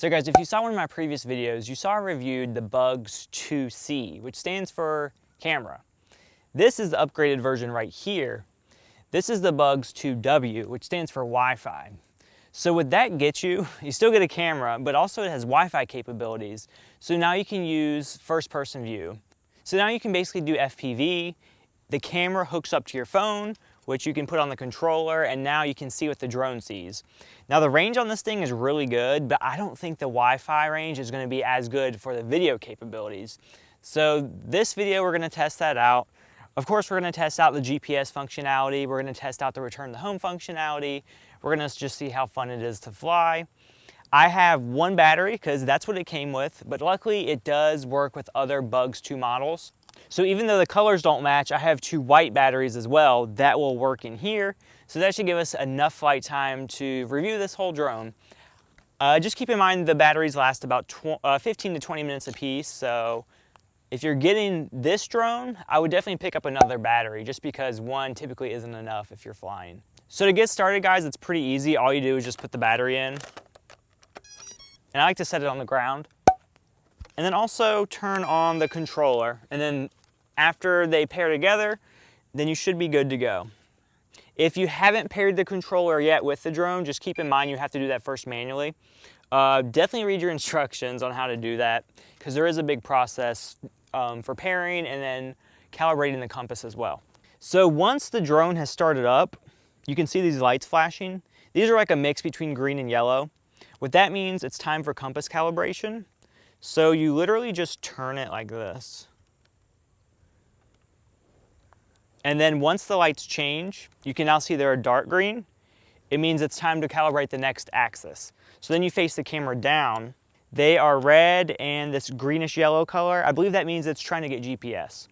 So guys, if you saw one of my previous videos, you saw I reviewed the Bugs 2C, which stands for camera. This is the upgraded version right here. This is the Bugs 2W, which stands for Wi-Fi. So what that gets you, you still get a camera, but also it has Wi-Fi capabilities. So now you can use first-person view. So now you can basically do FPV. The camera hooks up to your phone, which you can put on the controller, and now you can see what the drone sees. Now the range on this thing is really good, but I don't think the Wi-Fi range is going to be as good for the video capabilities. So this video we're going to test that out. Of course we're going to test out the GPS functionality, we're going to test out the return to home functionality, we're going to just see how fun it is to fly. I have one battery because that's what it came with, but luckily it does work with other Bugs 2 models. So even though the colors don't match, I have two white batteries as well that will work in here. So that should give us enough flight time to review this whole drone. Just keep in mind the batteries last about 15 to 20 minutes a piece. So if you're getting this drone, I would definitely pick up another battery just because one typically isn't enough if you're flying. So to get started, guys, it's pretty easy. All you do is just put the battery in. And I like to set it on the ground. And then also turn on the controller. And then after they pair together, then you should be good to go. If you haven't paired the controller yet with the drone, just keep in mind you have to do that first manually. Definitely read your instructions on how to do that because there is a big process for pairing and then calibrating the compass as well. So once the drone has started up, you can see these lights flashing. These are like a mix between green and yellow. What that means, it's time for compass calibration. So you literally just turn it like this. And then once the lights change, you can now see they're a dark green. It means it's time to calibrate the next axis. So then you face the camera down. They are red and this greenish yellow color. I believe that means it's trying to get GPS.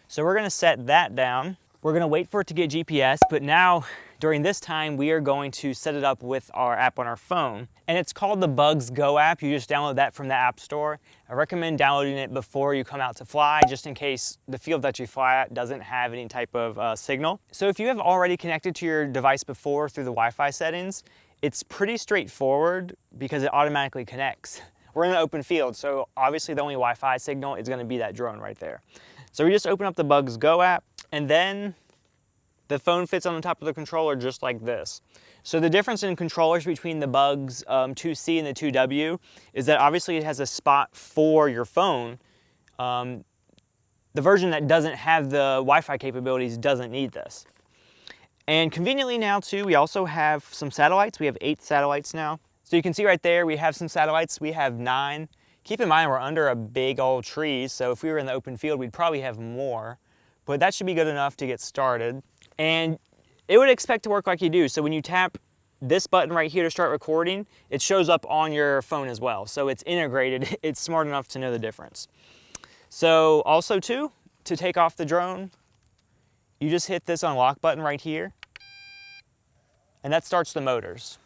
So we're gonna set that down. We're gonna wait for it to get GPS, but now during this time, we are going to set it up with our app on our phone. And it's called the Bugs Go app. You just download that from the App Store. I recommend downloading it before you come out to fly, just in case the field that you fly at doesn't have any type of signal. So if you have already connected to your device before through the Wi-Fi settings, it's pretty straightforward because it automatically connects. We're in an open field, so obviously the only Wi-Fi signal is gonna be that drone right there. So we just open up the Bugs Go app, and then the phone fits on the top of the controller just like this. So the difference in controllers between the Bugs 2C and the 2W is that obviously it has a spot for your phone. The version that doesn't have the Wi-Fi capabilities doesn't need this. And conveniently now too, we also have some satellites. We have 8 satellites now. So you can see right there, we have some satellites. We have 9. Keep in mind we're under a big old tree, so if we were in the open field, we'd probably have more. But that should be good enough to get started. And it would expect to work like you do. So when you tap this button right here to start recording, it shows up on your phone as well. So it's integrated. It's smart enough to know the difference. So also too, to take off the drone, you just hit this unlock button right here, and that starts the motors.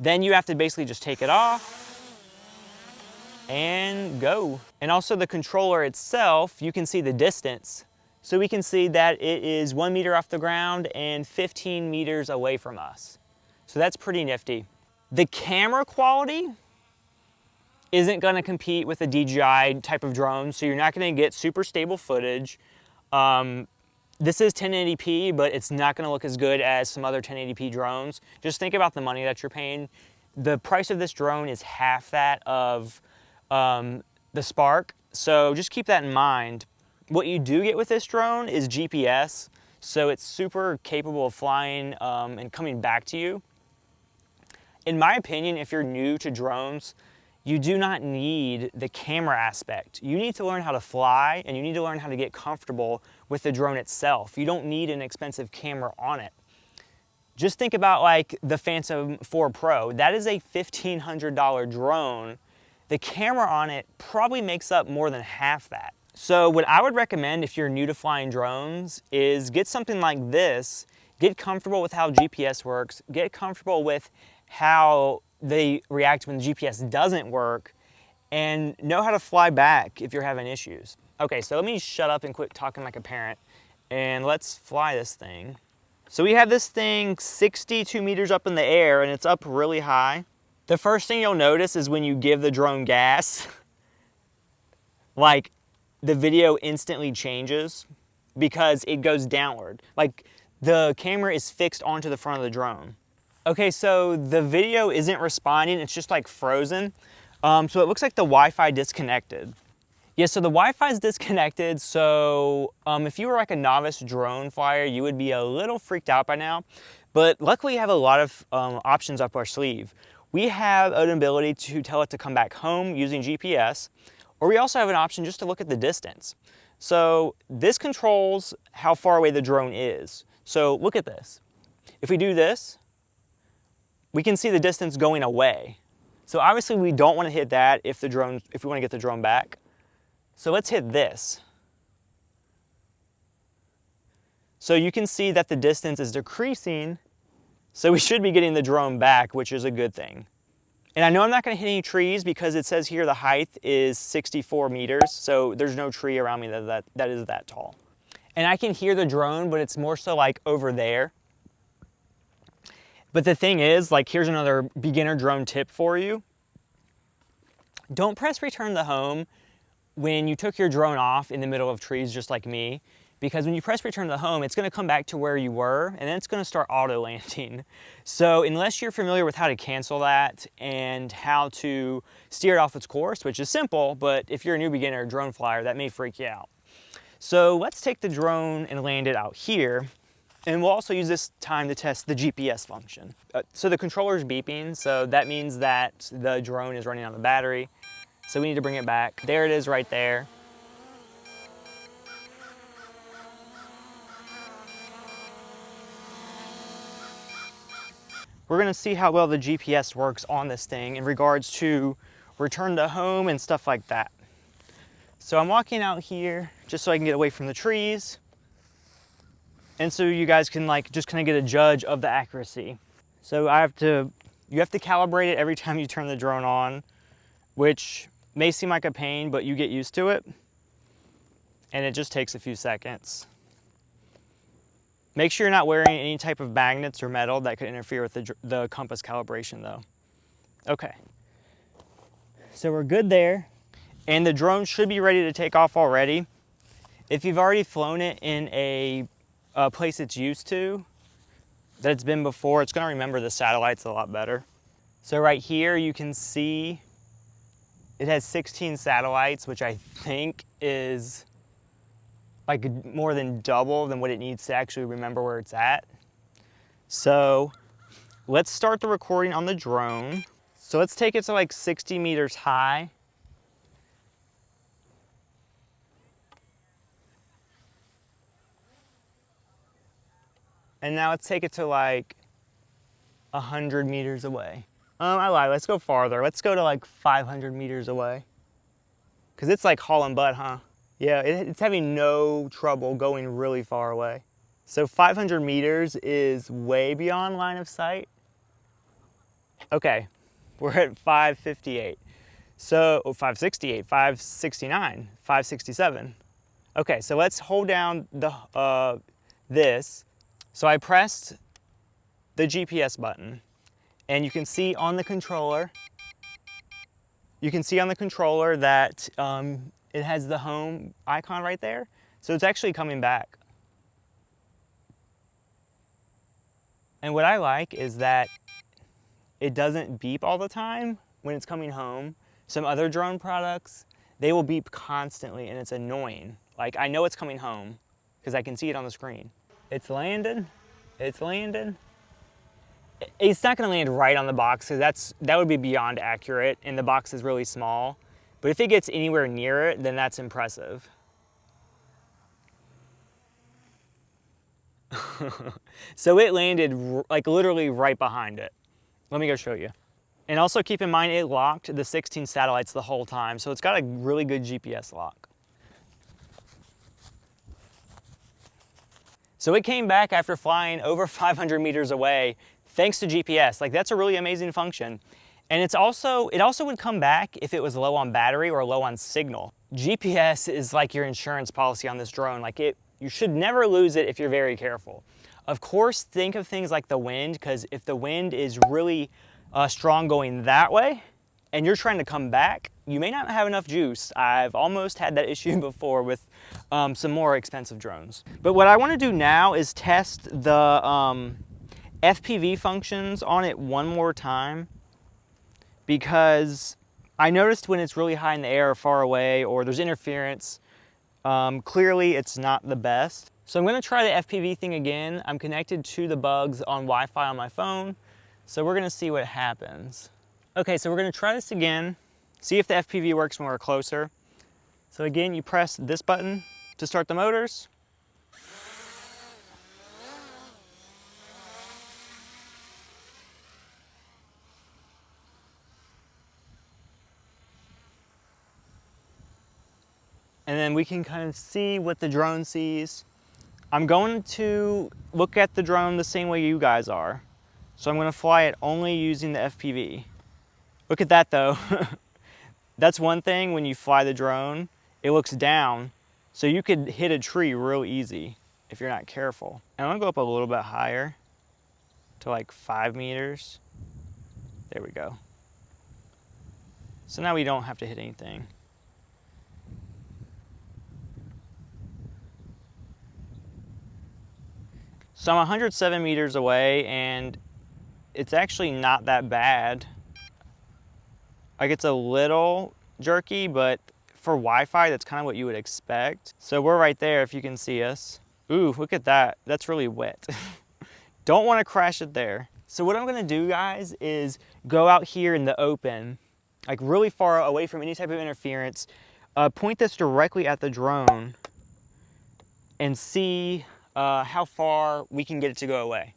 Then you have to basically just take it off and go. And also the controller itself, you can see the distance. So we can see that it is 1 meter off the ground and 15 meters away from us. So that's pretty nifty. The camera quality isn't gonna compete with a DJI type of drone, so you're not gonna get super stable footage. This is 1080p, but it's not gonna look as good as some other 1080p drones. Just think about the money that you're paying. The price of this drone is half that of the Spark, so just keep that in mind. What you do get with this drone is GPS, so it's super capable of flying and coming back to you. In my opinion, if you're new to drones, you do not need the camera aspect. You need to learn how to fly, and you need to learn how to get comfortable with the drone itself. You don't need an expensive camera on it. Just think about like the Phantom 4 Pro. That is a $1,500 drone. The camera on it probably makes up more than half that. So what I would recommend if you're new to flying drones is get something like this, get comfortable with how GPS works, get comfortable with how they react when the GPS doesn't work, and know how to fly back if you're having issues. Okay, so let me shut up and quit talking like a parent, and let's fly this thing. So we have this thing 62 meters up in the air, and it's up really high. The first thing you'll notice is when you give the drone gas, like the video instantly changes because it goes downward. Like the camera is fixed onto the front of the drone. Okay, so the video isn't responding, it's just like frozen. So it looks like the Wi-Fi disconnected. Yeah, so the Wi-Fi is disconnected, so if you were like a novice drone flyer, you would be a little freaked out by now. But luckily, we have a lot of options up our sleeve. We have an ability to tell it to come back home using GPS, or we also have an option just to look at the distance. So this controls how far away the drone is. So look at this. If we do this, we can see the distance going away. So obviously we don't want to hit that if we want to get the drone back. So let's hit this. So you can see that the distance is decreasing, so we should be getting the drone back, which is a good thing. And I know I'm not going to hit any trees because it says here the height is 64 meters, so there's no tree around me that is that tall. And I can hear the drone, but it's more so like over there. But the thing is, like, here's another beginner drone tip for you. Don't press return to home when you took your drone off in the middle of trees just like me, because when you press return to home, it's going to come back to where you were, and then it's going to start auto landing. So unless you're familiar with how to cancel that and how to steer it off its course, which is simple, but if you're a new beginner drone flyer, that may freak you out. So let's take the drone and land it out here, and we'll also use this time to test the GPS function. So the controller is beeping, so that means that the drone is running out of battery. So we need to bring it back. There it is right there. We're gonna see how well the GPS works on this thing in regards to return to home and stuff like that. So I'm walking out here just so I can get away from the trees. And so you guys can like just kind of get a judge of the accuracy. So you have to calibrate it every time you turn the drone on, which may seem like a pain, but you get used to it. And it just takes a few seconds. Make sure you're not wearing any type of magnets or metal that could interfere with the compass calibration though. Okay, so we're good there. And the drone should be ready to take off already. If you've already flown it in a place it's used to, that it's been before, it's gonna remember the satellites a lot better. So right here you can see it has 16 satellites, which I think is like more than double than what it needs to actually remember where it's at. So let's start the recording on the drone. So let's take it to like 60 meters high. And now let's take it to like 100 meters away. I lied, let's go farther. Let's go to like 500 meters away. Cause it's like hauling butt, huh? Yeah, it's having no trouble going really far away. So 500 meters is way beyond line of sight. Okay, we're at 558. So, 568, 569, 567. Okay, so let's hold down the this. So I pressed the GPS button, and you can see on the controller, that it has the home icon right there. So it's actually coming back. And what I like is that it doesn't beep all the time when it's coming home. Some other drone products, they will beep constantly and it's annoying. Like, I know it's coming home because I can see it on the screen. It's landed, it's landed. It's not gonna land right on the box because that would be beyond accurate and the box is really small. But if it gets anywhere near it, then that's impressive. So it landed like literally right behind it. Let me go show you. And also keep in mind, it locked the 16 satellites the whole time, so it's got a really good GPS lock. So it came back after flying over 500 meters away, thanks to GPS. Like, that's a really amazing function. And it also would come back if it was low on battery or low on signal. GPS is like your insurance policy on this drone. Like, you should never lose it if you're very careful. Of course, think of things like the wind, because if the wind is really strong going that way, and you're trying to come back, you may not have enough juice. I've almost had that issue before with some more expensive drones. But what I want to do now is test the FPV functions on it one more time, because I noticed when it's really high in the air or far away or there's interference, clearly it's not the best. So I'm going to try the FPV thing again. I'm connected to the bugs on Wi-Fi on my phone, so we're going to see what happens. Okay, so we're going to try this again, see if the FPV works when we're closer. So again, you press this button to start the motors. And then we can kind of see what the drone sees. I'm going to look at the drone the same way you guys are. So I'm going to fly it only using the FPV. Look at that though. That's one thing when you fly the drone, it looks down, so you could hit a tree real easy if you're not careful. And I'm gonna go up a little bit higher to like 5 meters. There we go. So now we don't have to hit anything. So I'm 107 meters away, and it's actually not that bad. Like, it's a little jerky, but for Wi-Fi, that's kind of what you would expect. So we're right there if you can see us. Ooh, look at that. That's really wet. Don't want to crash it there. So what I'm gonna do, guys, is go out here in the open, like really far away from any type of interference, point this directly at the drone and see how far we can get it to go away.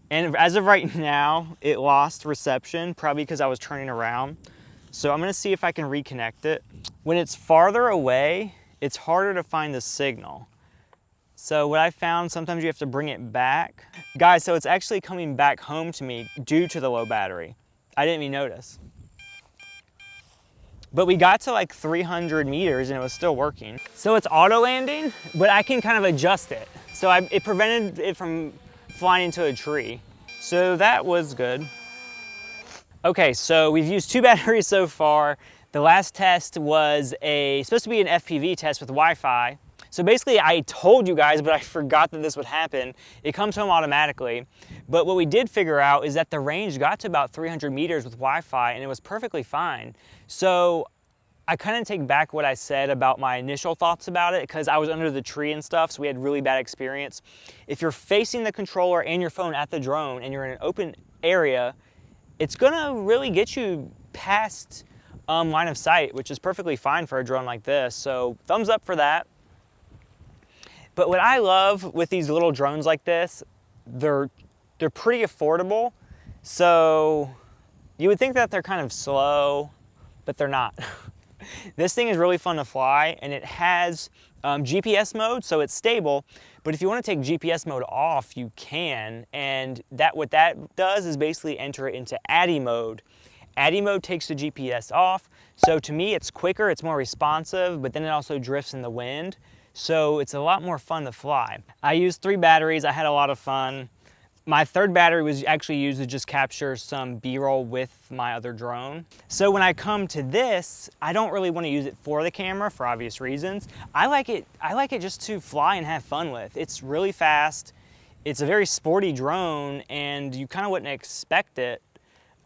And as of right now, it lost reception, probably because I was turning around. So I'm gonna see if I can reconnect it. When it's farther away, it's harder to find the signal. So what I found, sometimes you have to bring it back. Guys, so it's actually coming back home to me due to the low battery. I didn't even notice. But we got to like 300 meters and it was still working. So it's auto landing, but I can kind of adjust it. So it prevented it from flying into a tree. So that was good. Okay, so we've used 2 batteries so far. The last test was supposed to be an FPV test with Wi-Fi. So basically I told you guys, but I forgot that this would happen. It comes home automatically. But what we did figure out is that the range got to about 300 meters with Wi-Fi and it was perfectly fine. So I kind of take back what I said about my initial thoughts about it, because I was under the tree and stuff, so we had really bad experience. If you're facing the controller and your phone at the drone and you're in an open area, it's gonna really get you past line of sight, which is perfectly fine for a drone like this. So thumbs up for that. But what I love with these little drones like this, they're pretty affordable. So you would think that they're kind of slow, but they're not. This thing is really fun to fly, and it has GPS mode, so it's stable. But if you want to take GPS mode off, you can. And what that does is basically enter it into ADI mode. ADI mode takes the GPS off. So to me, it's quicker, it's more responsive, but then it also drifts in the wind. So it's a lot more fun to fly. I used 3 batteries, I had a lot of fun. My 3rd battery was actually used to just capture some B-roll with my other drone. So when I come to this, I don't really want to use it for the camera for obvious reasons. I like it just to fly and have fun with. It's really fast. It's a very sporty drone and you kind of wouldn't expect it,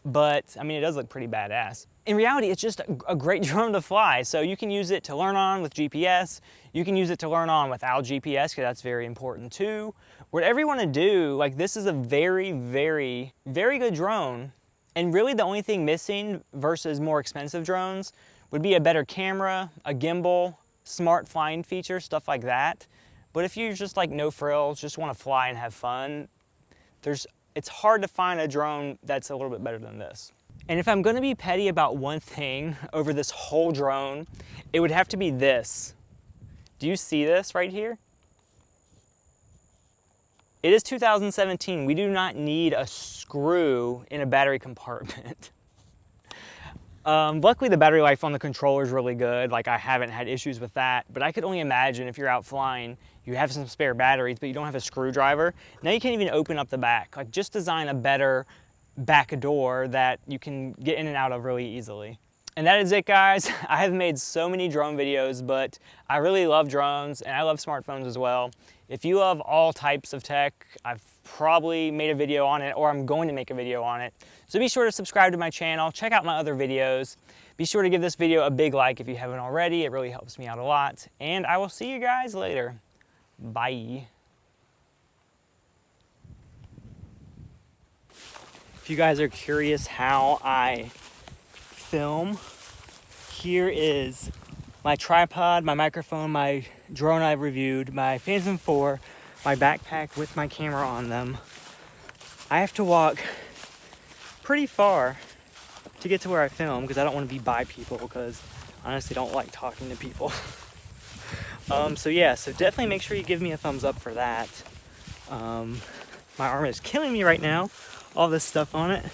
but I mean, it does look pretty badass. In reality, it's just a great drone to fly. So you can use it to learn on with GPS. You can use it to learn on without GPS, because that's very important too. Whatever you want to do, like, this is a very, very, very good drone. And really the only thing missing versus more expensive drones would be a better camera, a gimbal, smart flying features, stuff like that. But if you're just like no frills, just want to fly and have fun, it's hard to find a drone that's a little bit better than this. And if I'm going to be petty about one thing over this whole drone, it would have to be this. Do you see this right here? It is 2017. We do not need a screw in a battery compartment. Luckily, the battery life on the controller is really good. Like, I haven't had issues with that. But I could only imagine if you're out flying, you have some spare batteries, but you don't have a screwdriver. Now you can't even open up the back. Like, just design a better back door that you can get in and out of really easily. And that is it, guys. I have made so many drone videos, but I really love drones and I love smartphones as well. If you love all types of tech, I've probably made a video on it, or I'm going to make a video on it. So be sure to subscribe to my channel, check out my other videos. Be sure to give this video a big like if you haven't already. It really helps me out a lot. And I will see you guys later. Bye. If you guys are curious how I film, here is my tripod, my microphone, my drone I've reviewed, my Phantom 4, my backpack with my camera on them. I have to walk pretty far to get to where I film because I don't want to be by people, because I honestly don't like talking to people. So yeah, so definitely make sure you give me a thumbs up for that. My arm is killing me right now, all this stuff on it.